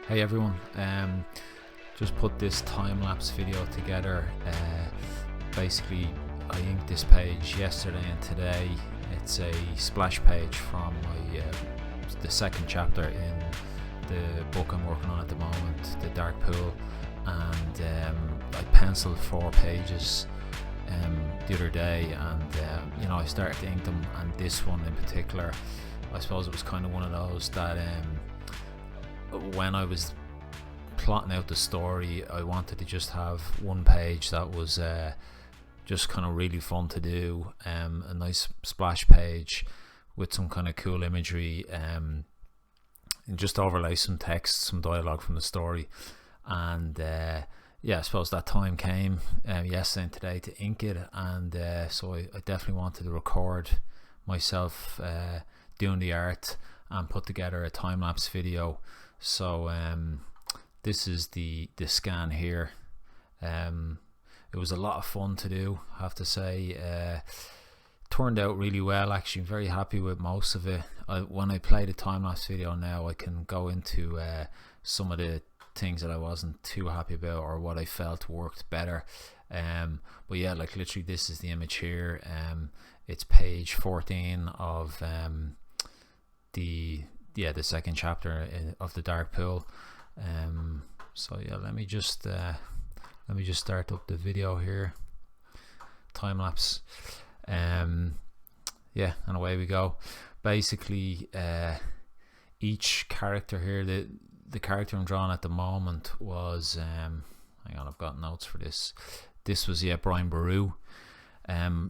Hey everyone, just put this time-lapse video together. Basically, I inked this page yesterday and today. It's a splash page from the second chapter in the book I'm working on at the moment, The Dark Pool, and I penciled 4 pages the other day, and I started to ink them, and this one in particular, I suppose it was kind of one of those that when I was plotting out the story, I wanted to just have one page that was just kind of really fun to do, a nice splash page with some kind of cool imagery, and just overlay some text, some dialogue from the story. And I suppose that time came yesterday and today to ink it, and so I definitely wanted to record myself doing the art and put together a time-lapse video. So this is the scan here. It was a lot of fun to do, I have to say. Turned out really well, actually. I'm very happy with most of it. When I play the time-lapse video now, I can go into some of the things that I wasn't too happy about, or what I felt worked better. But yeah, like literally this is the image here. It's page 14 of the second chapter of The Dark Pool. So yeah, let me just start up the video here. Time lapse. And away we go. Basically, each character here, the character I'm drawing at the moment was hang on, I've got notes for this. This was Brian Boru.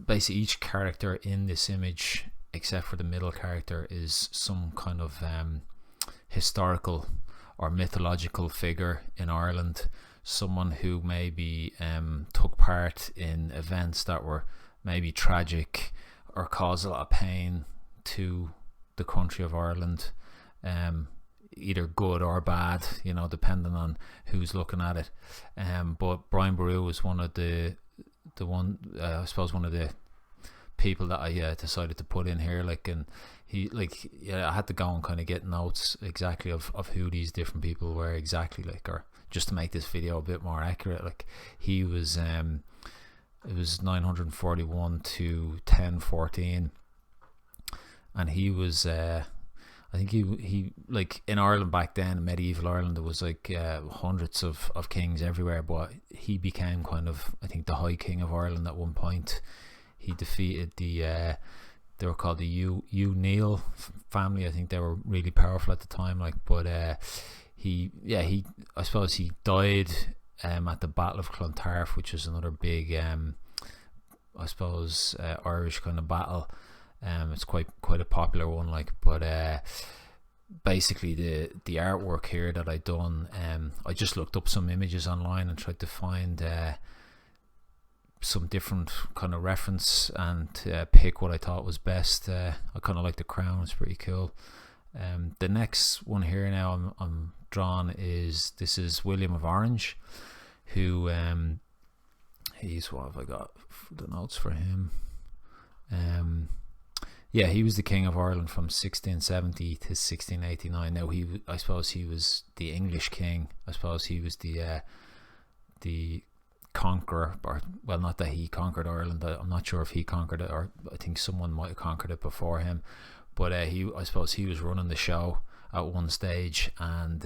Basically each character in this image, except for the middle character, is some kind of historical or mythological figure in Ireland, someone who maybe took part in events that were maybe tragic or caused a lot of pain to the country of Ireland, either good or bad, depending on who's looking at it. But Brian Boru was one of the people that I decided to put in here, and I had to go and kind of get notes exactly of who these different people were exactly, or just to make this video a bit more accurate. He was it was 941 to 1014, and he was I think he in Ireland back then, in medieval Ireland, there was hundreds of kings everywhere, but he became kind of, I think, the High King of Ireland at one point. He defeated they were called the Neil family. I think they were really powerful at the time, but I suppose he died at the Battle of Clontarf, which is another big I suppose Irish kind of battle. It's quite a popular one, but basically the artwork here that I done, I just looked up some images online and tried to find some different kind of reference and pick what I thought was best. I kind of like the crown, it's pretty cool. The next one here now I'm drawn is William of Orange, who he's, what have I got the notes for him? He was the King of Ireland from 1670 to 1689. Now I suppose he was the English king. I suppose he was the conqueror, or well, not that he conquered Ireland. I'm not sure if he conquered it, or I think someone might have conquered it before him. But I suppose he was running the show at one stage, and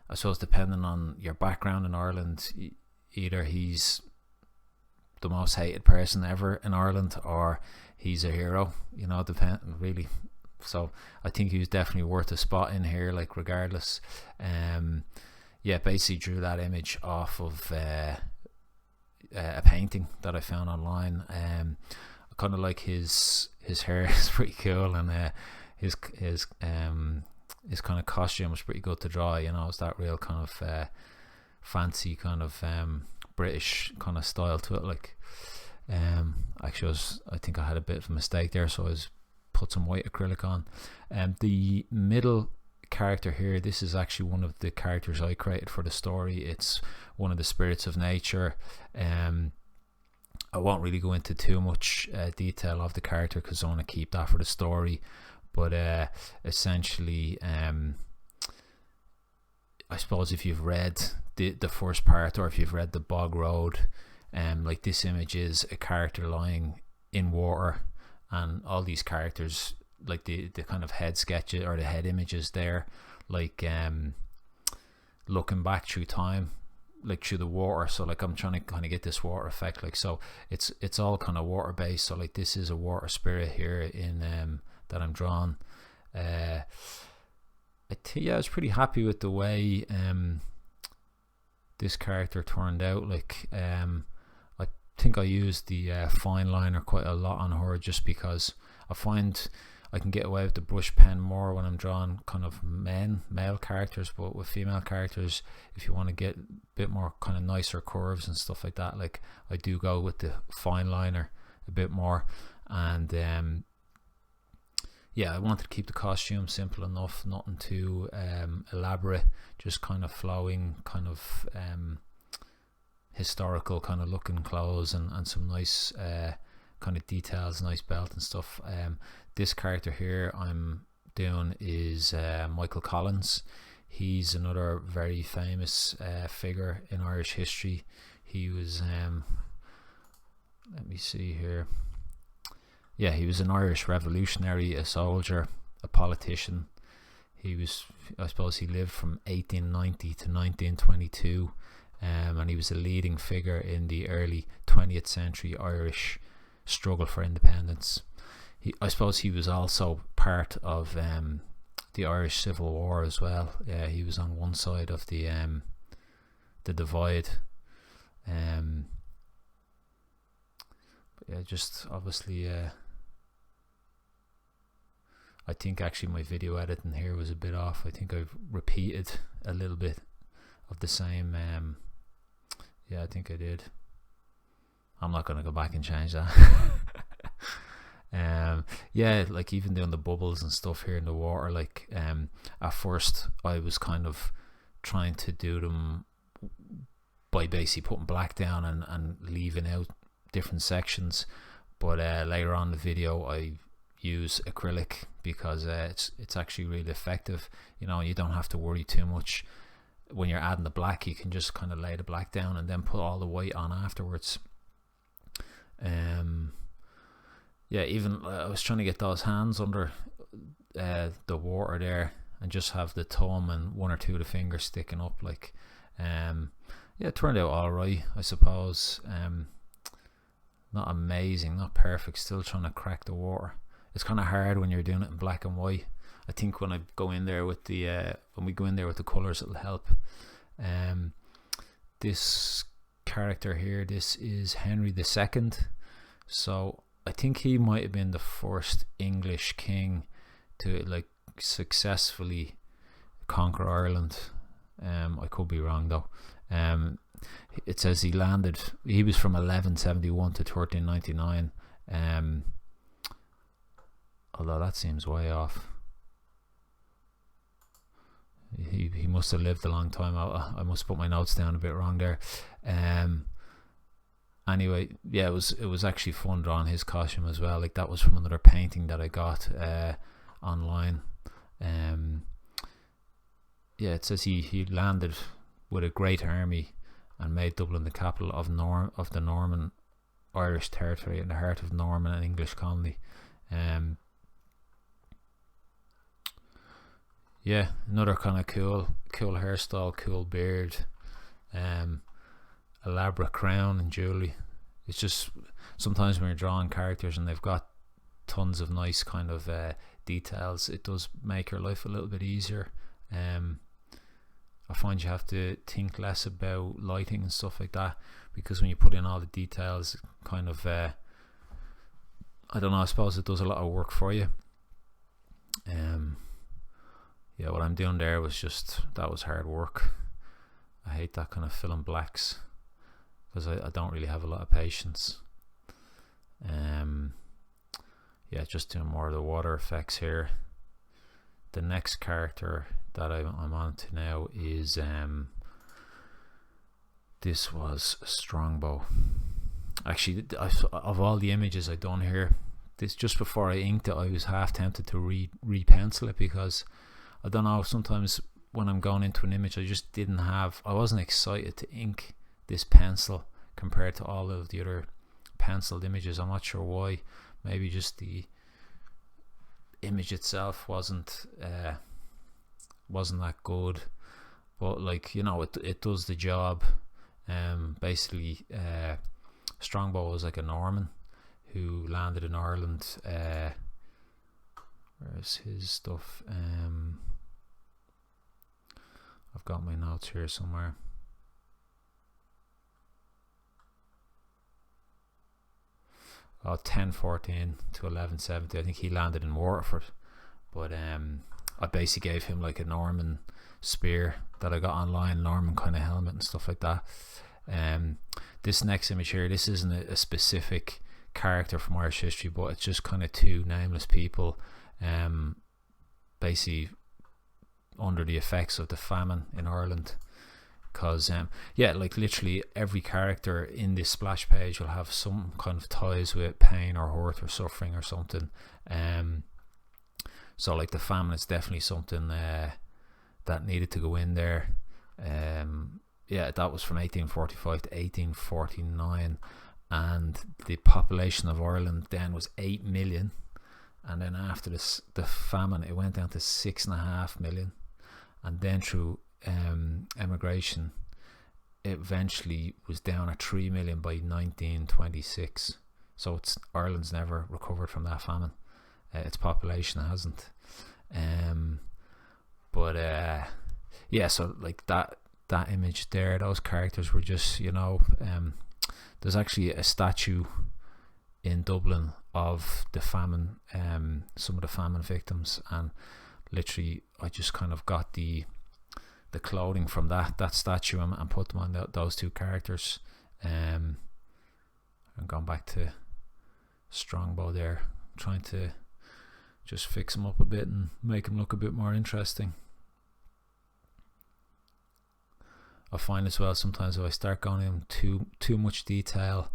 I suppose depending on your background in Ireland, either he's the most hated person ever in Ireland, or he's a hero, really. So I think he was definitely worth a spot in here, regardless. Basically drew that image off of a painting that I found online. I kind of like his hair is pretty cool, and his kind of costume was pretty good to draw. It's that real kind of fancy kind of British kind of style to it. Actually, I think I had a bit of a mistake there, so I put some white acrylic on. The middle character here, this is actually one of the characters I created for the story. It's one of the spirits of nature. I won't really go into too much detail of the character, because I want to keep that for the story. But essentially, I suppose if you've read the first part, or if you've read the Bog Road, like this image is a character lying in water, and all these characters, like the kind of head sketches or the head images there, like looking back through time, like through the water. So like I'm trying to kind of get this water effect, like, so it's all kind of water based. So like this is a water spirit here in that I'm drawing. Yeah, I was pretty happy with the way this character turned out. Like I think I used the fine liner quite a lot on her, just because I find I can get away with the brush pen more when I'm drawing kind of male characters. But with female characters, if you want to get a bit more kind of nicer curves and stuff like that, like I do go with the fine liner a bit more. And yeah, I wanted to keep the costume simple enough, nothing too elaborate, just kind of flowing, kind of historical kind of looking clothes, and some nice kind of details, nice belt and stuff. This character here I'm doing is Michael Collins. He's another very famous figure in Irish history. He was let me see here. Yeah, he was an Irish revolutionary, a soldier, a politician. He was, I suppose he lived from 1890 to 1922, and he was a leading figure in the early 20th century Irish struggle for independence. I suppose he was also part of the Irish Civil War as well. He was on one side of the divide. But yeah, just obviously I think actually my video editing here was a bit off. I think I've repeated a little bit of the same. Yeah, I think I did. I'm not going to go back and change that. Yeah, like even doing the bubbles and stuff here in the water, like at first I was kind of trying to do them by basically putting black down and leaving out different sections, but later on in the video I use acrylic, because it's actually really effective, you know. You don't have to worry too much when you're adding the black. You can just kind of lay the black down and then put all the white on afterwards. Yeah, even I was trying to get those hands under the water there, and just have the thumb and one or two of the fingers sticking up, like yeah, it turned out all right, I suppose. Not amazing, not perfect, still trying to crack the water. It's kind of hard when you're doing it in black and white. I think when I go in there with the when we go in there with the colors, it'll help. This character here, this is Henry II. So I think he might have been the first English king to like successfully conquer Ireland. I could be wrong though. It says he was from 1171 to 1399. Although that seems way off. He must have lived a long time. I must put my notes down a bit wrong there. Anyway, yeah, it was actually fun drawing his costume as well. Like that was from another painting that I got online. Yeah, it says he landed with a great army and made Dublin the capital of the Norman Irish territory, in the heart of Norman and English colony. Yeah, another kind of cool hairstyle, cool beard, elaborate crown and jewelry. It's just sometimes when you're drawing characters and they've got tons of nice kind of details, it does make your life a little bit easier. I find you have to think less about lighting and stuff like that, because when you put in all the details, kind of I don't know, I suppose it does a lot of work for you. Yeah, what I'm doing there was that was hard work. I hate that kind of filling blacks, because I don't really have a lot of patience. Yeah, just doing more of the water effects here. The next character that I'm on to now is this was Strongbow. Actually, of all the images I've done here, this, just before I inked it, I was half tempted to re-pencil it, because I don't know, sometimes when I'm going into an image, I wasn't excited to ink this pencil compared to all of the other penciled images. I'm not sure why. Maybe just the image itself wasn't that good, but like, you know, it does the job. Basically, Strongbow was like a Norman who landed in Ireland. Where's his stuff? I've got my notes here somewhere. Oh, 1014 to 1170. I think he landed in Waterford, but I basically gave him like a Norman spear that I got online, Norman kind of helmet and stuff like that. This next image here, this isn't a specific character from Irish history, but it's just kind of two nameless people, basically under the effects of the famine in Ireland. Because yeah, like literally every character in this splash page will have some kind of ties with pain or hurt or suffering or something. So like the famine is definitely something that needed to go in there. Yeah, that was from 1845 to 1849, and the population of Ireland then was 8 million, and then after this, the famine, it went down to 6.5 million, and then through emigration, it eventually was down at 3 million by 1926. So Ireland's never recovered from that famine. Its population hasn't. Yeah, so like that image there, those characters were just, you know, there's actually a statue in Dublin of the famine, some of the famine victims, and literally I just kind of got the clothing from that statue and put them on those two characters. I'm going back to Strongbow there, trying to just fix him up a bit and make him look a bit more interesting. I find as well sometimes if I start going in too much detail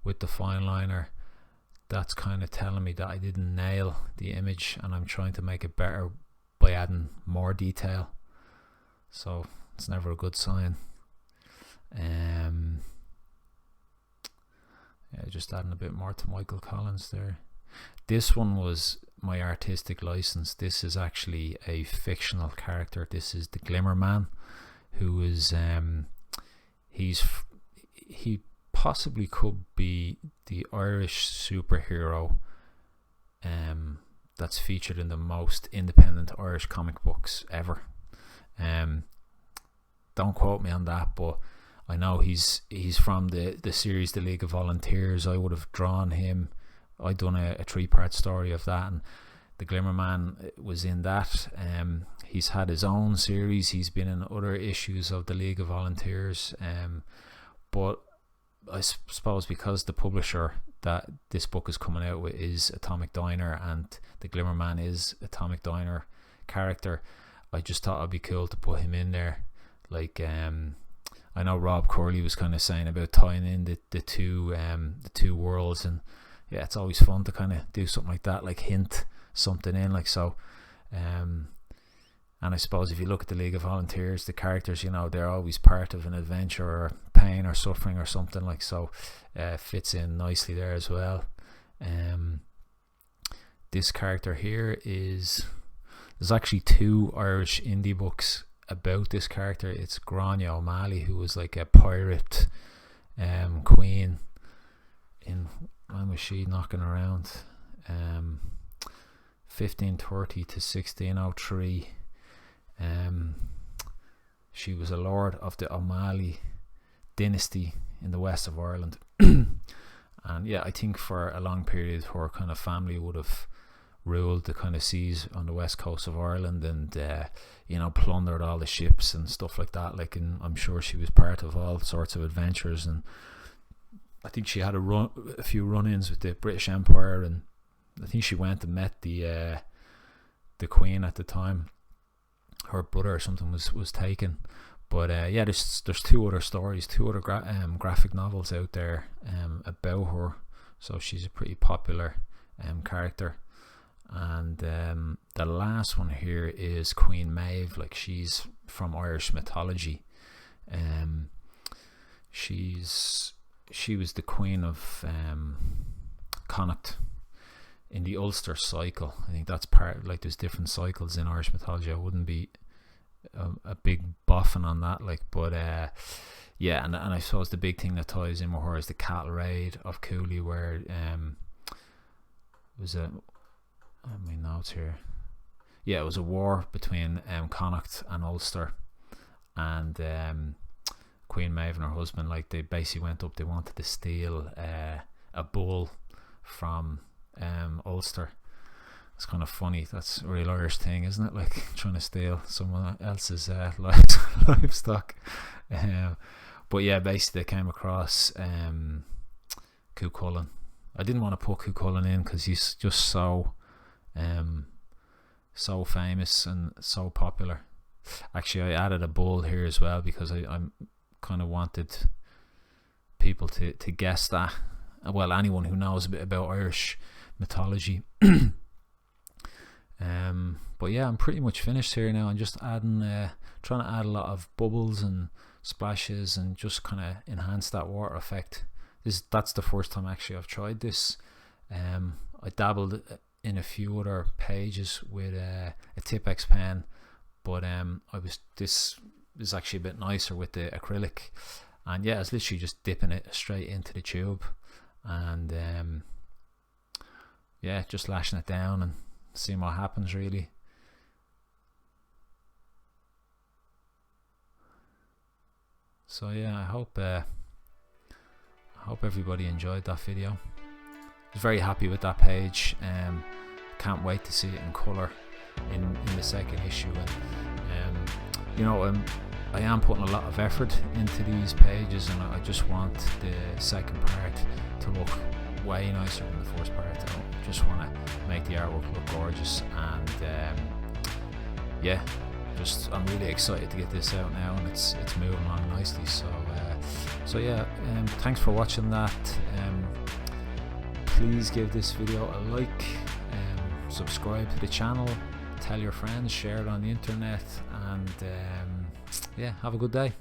with the fine liner, that's kind of telling me that I didn't nail the image, and I'm trying to make it better by adding more detail. So it's never a good sign. Yeah, just adding a bit more to Michael Collins there. This one was my artistic license. This is actually a fictional character. This is the Glimmer Man, who is he possibly could be the Irish superhero that's featured in the most independent Irish comic books ever. Don't quote me on that, but I know he's from the series The League of Volunteers. I would have drawn him. I'd done a 3-part story of that, and the Glimmer Man was in that. He's had his own series. He's been in other issues of the League of Volunteers. But I suppose because the publisher that this book is coming out with is Atomic Diner, and the Glimmer Man is Atomic Diner character, I just thought it'd be cool to put him in there. Like I know Rob Corley was kind of saying about tying in the two worlds, and yeah, it's always fun to kind of do something like that, like hint something in, like so. And I suppose if you look at the League of Volunteers, the characters, you know, they're always part of an adventure or pain or suffering or something, like so. Fits in nicely there as well. This character here there's actually 2 Irish indie books about this character. It's Grania O'Malley, who was like a pirate queen in, when was she knocking around? 1530 to 1603. She was a lord of the O'Malley dynasty in the west of Ireland. And yeah, I think for a long period her kind of family would have ruled the kind of seas on the west coast of Ireland, and you know, plundered all the ships and stuff like that. Like, and I'm sure she was part of all sorts of adventures, and I think she had a few run-ins with the British Empire, and I think she went and met the Queen at the time. Her brother or something was taken. But yeah, there's 2 other stories, 2 other graphic novels out there about her. So she's a pretty popular character. And the last one here is Queen Maeve. Like, she's from Irish mythology. She was the queen of Connacht in the Ulster cycle. I think that's part, like, there's different cycles in Irish mythology. I wouldn't be a big boffin on that, like, but yeah, and I suppose the big thing that ties in with her is the cattle raid of Cooley, where was a, my notes here, yeah, it was a war between Connacht and Ulster, and Queen Maeve and her husband, like, they basically went up, they wanted to steal a bull from Ulster. It's kind of funny. That's a real Irish thing, isn't it? Like, trying to steal someone else's livestock. But yeah, basically they came across Cuchulainn. I didn't want to put Cuchulainn in because he's just so famous and so popular. Actually, I added a bull here as well because I kind of wanted people to guess that. Well, anyone who knows a bit about Irish mythology. But yeah, I'm pretty much finished here now. I'm just adding, trying to add a lot of bubbles and splashes and just kind of enhance that water effect. That's the first time actually I've tried this. I dabbled in a few other pages with a Tipex pen, but this is actually a bit nicer with the acrylic. And yeah, it's literally just dipping it straight into the tube, and yeah, just lashing it down and seeing what happens, really. So yeah, I hope everybody enjoyed that video. I was very happy with that page. Can't wait to see it in colour in the second issue. And you know, I am putting a lot of effort into these pages, and I just want the second part to look way nicer than the first part. I just want to make the artwork look gorgeous, and yeah, I'm really excited to get this out now, and it's moving along nicely. So yeah, thanks for watching that. Please give this video a like, subscribe to the channel, tell your friends, share it on the internet, and yeah, have a good day.